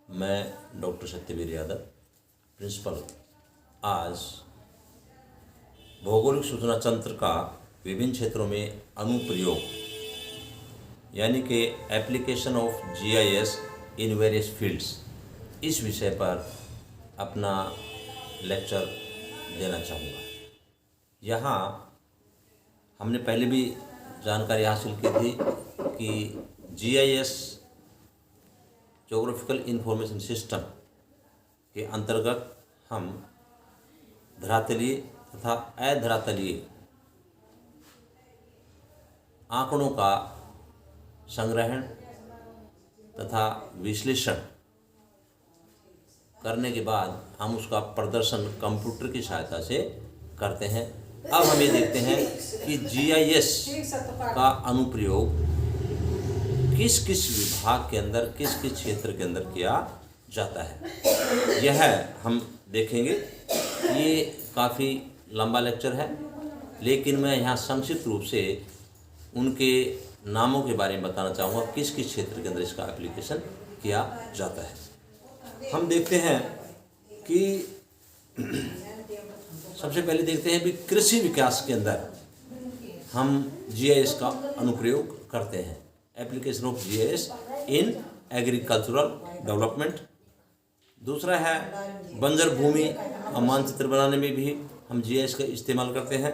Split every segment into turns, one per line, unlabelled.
मैं doctor Satyavir Yadav, principal. आज भौगोलिक सूचना तंत्र का विभिन्न क्षेत्रों में अनुप्रयोग यानी कि application of GIS in various fields, इस विषय पर अपना लेक्चर देना चाहूँगा। यहाँ हमने पहले भी जानकारी हासिल की थी कि जीआईएस ज्योग्राफिकल इंफॉर्मेशन सिस्टम के अंतर्गत हम धरातलीय तथा अधरातलीय आंकड़ों का संग्रहण तथा विश्लेषण करने के बाद हम उसका प्रदर्शन कंप्यूटर की सहायता से करते हैं। अब हम ये देखते हैं कि जीआईएस का अनुप्रयोग किस किस विभाग के अंदर, किस किस क्षेत्र के अंदर किया जाता है, यह हम देखेंगे। ये काफ़ी लंबा लेक्चर है, लेकिन मैं यहाँ संक्षिप्त रूप से उनके नामों के बारे में बताना चाहूँगा, किस किस क्षेत्र के अंदर इसका एप्लीकेशन किया जाता है। हम देखते हैं कि सबसे पहले देखते हैं कि कृषि विकास के अंदर हम जीआईएस का अनुप्रयोग करते हैं। Application of GIS in agricultural development. दूसरा है बंजर भूमि का मानचित्र बनाने में भी हम जीआईएस का इस्तेमाल करते हैं।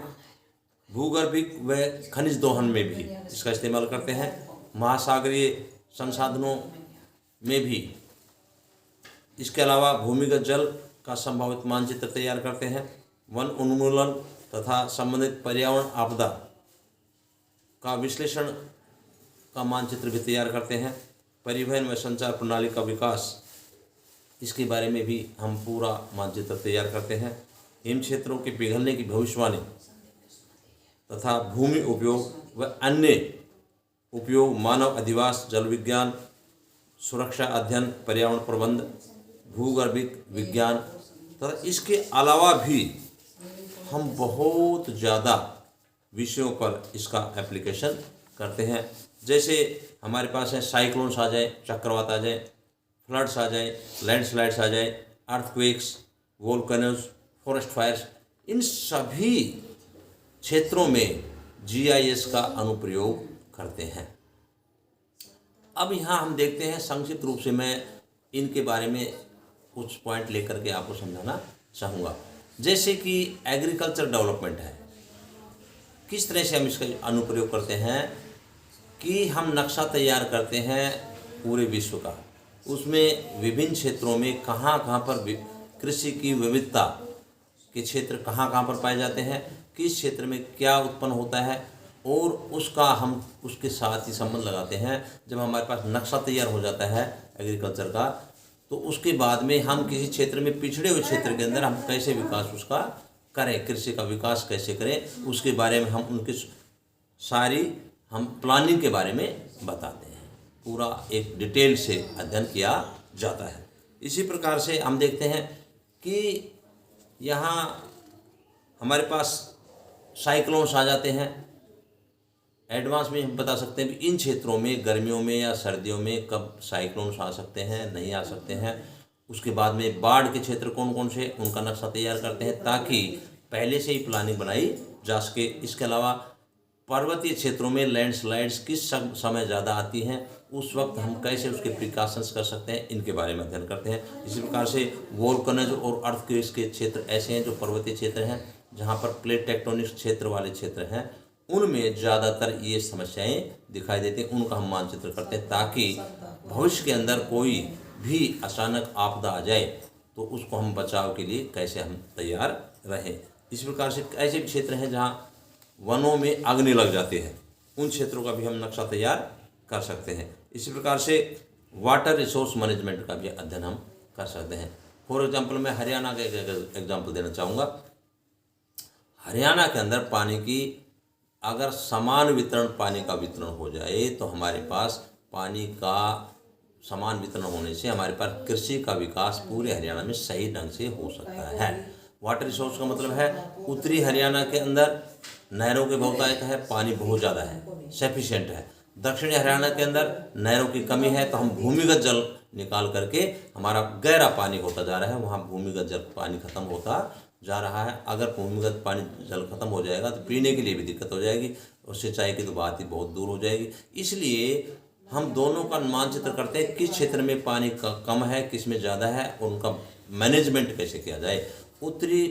भूगर्भिक व खनिज दोहन में भी इसका इस्तेमाल करते हैं। महासागरीय संसाधनों में भी इसके अलावा भूमिगत जल का संभावित मानचित्र तैयार करते हैं। वन उन्मूलन तथा संबंधित पर्यावरण आपदा का विश्लेषण का मानचित्र भी तैयार करते हैं। परिवहन व संचार प्रणाली का विकास, इसके बारे में भी हम पूरा मानचित्र तैयार करते हैं। हिम क्षेत्रों के पिघलने की भविष्यवाणी तथा भूमि उपयोग व अन्य उपयोग, मानव अधिवास, जल विज्ञान, सुरक्षा अध्ययन, पर्यावरण प्रबंध, भूगर्भिक विज्ञान तथा इसके अलावा भी हम बहुत ज़्यादा विषयों पर इसका एप्लीकेशन करते हैं। जैसे हमारे पास है साइक्लोन्स आ जाए, चक्रवात आ जाए, फ्लड्स आ जाए, लैंडस्लाइड्स आ जाए, अर्थक्वेक्स, वोल्केनोज, फॉरेस्ट फायर्स, इन सभी क्षेत्रों में जीआईएस का अनुप्रयोग करते हैं। अब यहाँ हम देखते हैं, संक्षिप्त रूप से मैं इनके बारे में कुछ पॉइंट लेकर के आपको समझाना चाहूँगा। जैसे कि एग्रीकल्चर डेवलपमेंट है, किस तरह से हम इसका अनुप्रयोग करते हैं कि हम नक्शा तैयार करते हैं पूरे विश्व का। उसमें विभिन्न क्षेत्रों में कहाँ कहाँ पर कृषि की विविधता के क्षेत्र कहाँ कहाँ पर पाए जाते हैं, किस क्षेत्र में क्या उत्पन्न होता है, और उसका हम उसके साथ ही संबंध लगाते हैं। जब हमारे पास नक्शा तैयार हो जाता है एग्रीकल्चर का, तो उसके बाद में हम किसी क्षेत्र में, पिछड़े हुए क्षेत्र के अंदर हम कैसे विकास उसका करें, कृषि का विकास कैसे करें, उसके बारे में हम उनकी सारी हम प्लानिंग के बारे में बताते हैं। पूरा एक डिटेल से अध्ययन किया जाता है। इसी प्रकार से हम देखते हैं कि यहाँ हमारे पास साइक्लोन्स आ जाते हैं। एडवांस में हम बता सकते हैं कि इन क्षेत्रों में गर्मियों में या सर्दियों में कब साइक्लोन्स आ सकते हैं, नहीं आ सकते हैं। उसके बाद में बाढ़ के क्षेत्र कौन कौन से, उनका नक्शा तैयार करते हैं ताकि पहले से ही प्लानिंग बनाई जा सके। इसके अलावा पर्वतीय क्षेत्रों में लैंडस्लाइड्स किस समय ज़्यादा आती हैं, उस वक्त हम कैसे उसके प्रिकॉशंस कर सकते हैं, इनके बारे में अध्ययन करते हैं। इसी प्रकार से वोल्केनोज और अर्थक्वेक्स के क्षेत्र ऐसे हैं जो पर्वतीय क्षेत्र हैं, जहाँ पर प्लेट टेक्टोनिक क्षेत्र वाले क्षेत्र हैं, उनमें ज़्यादातर ये समस्याएं दिखाई देती हैं। उनका हम मानचित्र करते हैं ताकि भविष्य के अंदर कोई भी अचानक आपदा आ जाए तो उसको हम बचाव के लिए कैसे हम तैयार रहें। इस प्रकार से ऐसे भी क्षेत्र हैं जहाँ वनों में अग्नि लग जाती है, उन क्षेत्रों का भी हम नक्शा तैयार कर सकते हैं। इसी प्रकार से वाटर रिसोर्स मैनेजमेंट का भी अध्ययन हम कर सकते हैं। फॉर एग्जांपल मैं हरियाणा का एक एग्जांपल देना चाहूँगा। हरियाणा के अंदर पानी की अगर समान वितरण, पानी का वितरण हो जाए तो हमारे पास पानी का समान वितरण होने से हमारे पास कृषि का विकास पूरे हरियाणा में सही ढंग से हो सकता है। वाटर रिसोर्स का मतलब है उत्तरी हरियाणा के अंदर नहरों के बहुतायत है, पानी बहुत ज़्यादा है, सफिशिएंट है। दक्षिणी हरियाणा के अंदर नहरों की कमी है, तो हम भूमिगत जल निकाल करके हमारा गहरा पानी होता जा रहा है, वहाँ भूमिगत जल पानी खत्म होता जा रहा है। अगर भूमिगत पानी जल खत्म हो जाएगा तो पीने के लिए भी दिक्कत हो जाएगी और सिंचाई की तो बात ही बहुत दूर हो जाएगी। इसलिए हम दोनों का मानचित्र करते हैं, किस क्षेत्र में पानी कम है, किस में ज़्यादा है, और उनका मैनेजमेंट कैसे किया जाए। उत्तरी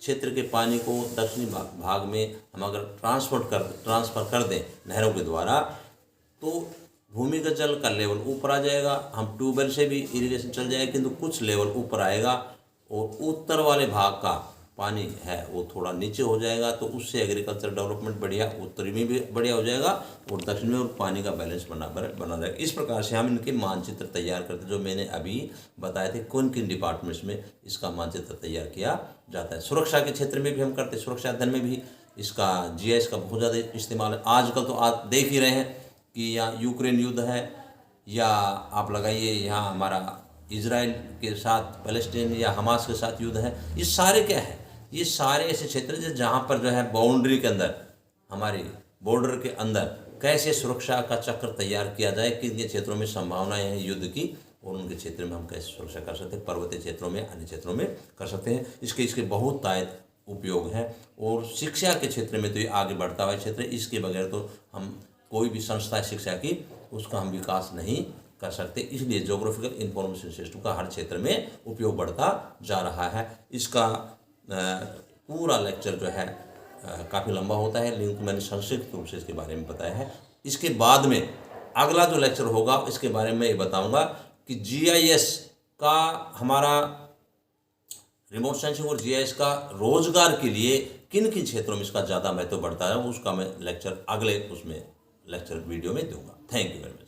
क्षेत्र के पानी को दक्षिणी भाग में हम अगर ट्रांसफ़र कर दें नहरों के द्वारा तो भूमिगत जल का लेवल ऊपर आ जाएगा, हम ट्यूबवेल से भी इरिगेशन चल जाएगा, किंतु कुछ लेवल ऊपर आएगा और उत्तर वाले भाग का पानी है वो थोड़ा नीचे हो जाएगा। तो उससे एग्रीकल्चर डेवलपमेंट बढ़िया, उत्तरी में भी बढ़िया हो जाएगा और दक्षिण में, और पानी का बैलेंस बना रहेगा। इस प्रकार से हम इनके मानचित्र तैयार करते, जो मैंने अभी बताए थे किन किन डिपार्टमेंट्स में इसका मानचित्र तैयार किया जाता है। सुरक्षा के क्षेत्र में भी हम करते हैं, सुरक्षा अध्ययन में भी इसका GIS का बहुत ज़्यादा इस्तेमाल है। आजकल तो आप देख ही रहे हैं कि यहाँ यूक्रेन युद्ध है, या आप लगाइए यहाँ हमारा इजराइल के साथ पैलेस्टीन या हमास के साथ युद्ध है। ये सारे क्या है, ये सारे ऐसे क्षेत्र हैं जहाँ पर जो है बाउंड्री के अंदर, हमारी बॉर्डर के अंदर कैसे सुरक्षा का चक्र तैयार किया जाए, किन क्षेत्रों में संभावनाएं हैं युद्ध की, और उनके क्षेत्र में हम कैसे सुरक्षा कर सकते हैं, पर्वतीय क्षेत्रों में, अन्य क्षेत्रों में कर सकते हैं। इसके बहुत तायत उपयोग हैं। और शिक्षा के क्षेत्र में तो ये आगे बढ़ता हुआ क्षेत्र है, इसके बगैर तो हम कोई भी संस्था शिक्षा की उसका हम विकास नहीं कर सकते। इसलिए ज्योग्राफिकल इंफॉर्मेशन सिस्टम का हर क्षेत्र में उपयोग बढ़ता जा रहा है। इसका पूरा लेक्चर जो है काफ़ी लंबा होता है, लेकिन मैंने संक्षिप्त रूप से इसके बारे में बताया है। इसके बाद में अगला जो लेक्चर होगा इसके बारे में ये बताऊंगा कि GIS का हमारा रिमोट सेंसिंग और GIS का रोजगार के लिए किन किन क्षेत्रों में इसका ज़्यादा महत्व बढ़ता है, उसका मैं लेक्चर अगले उसमें लेक्चर वीडियो में दूंगा। Thank you very much.